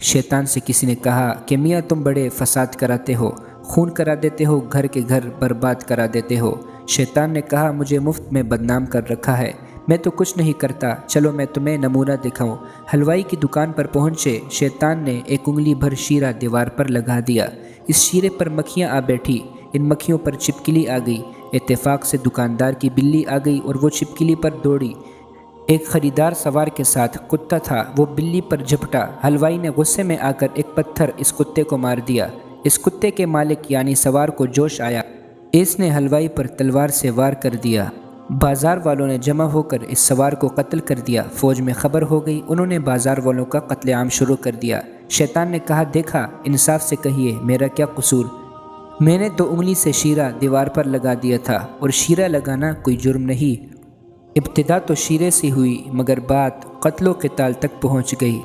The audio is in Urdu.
شیطان سے کسی نے کہا کہ میاں تم بڑے فساد کراتے ہو، خون کرا دیتے ہو، گھر کے گھر برباد کرا دیتے ہو۔ شیطان نے کہا مجھے مفت میں بدنام کر رکھا ہے، میں تو کچھ نہیں کرتا، چلو میں تمہیں نمونہ دکھاؤں۔ حلوائی کی دکان پر پہنچے شیطان نے ایک انگلی بھر شیرہ دیوار پر لگا دیا۔ اس شیرے پر مکھیاں آ بیٹھی، ان مکھیوں پر چھپکلی آ گئی۔ اتفاق سے دکاندار کی بلی آ گئی اور وہ چھپکلی پر دوڑی۔ ایک خریدار سوار کے ساتھ کتا تھا، وہ بلی پر جھپٹا۔ حلوائی نے غصے میں آ کر ایک پتھر اس کتے کو مار دیا۔ اس کتے کے مالک یعنی سوار کو جوش آیا، اس نے حلوائی پر تلوار سے وار کر دیا۔ بازار والوں نے جمع ہو کر اس سوار کو قتل کر دیا۔ فوج میں خبر ہو گئی، انہوں نے بازار والوں کا قتل عام شروع کر دیا۔ شیطان نے کہا دیکھا، انصاف سے کہیے میرا کیا قصور؟ میں نے تو انگلی سے شیرہ دیوار پر لگا دیا تھا، اور شیرہ لگانا کوئی جرم نہیں۔ ابتدا تو شیرے سے ہوئی مگر بات قتل و قتال تک پہنچ گئی۔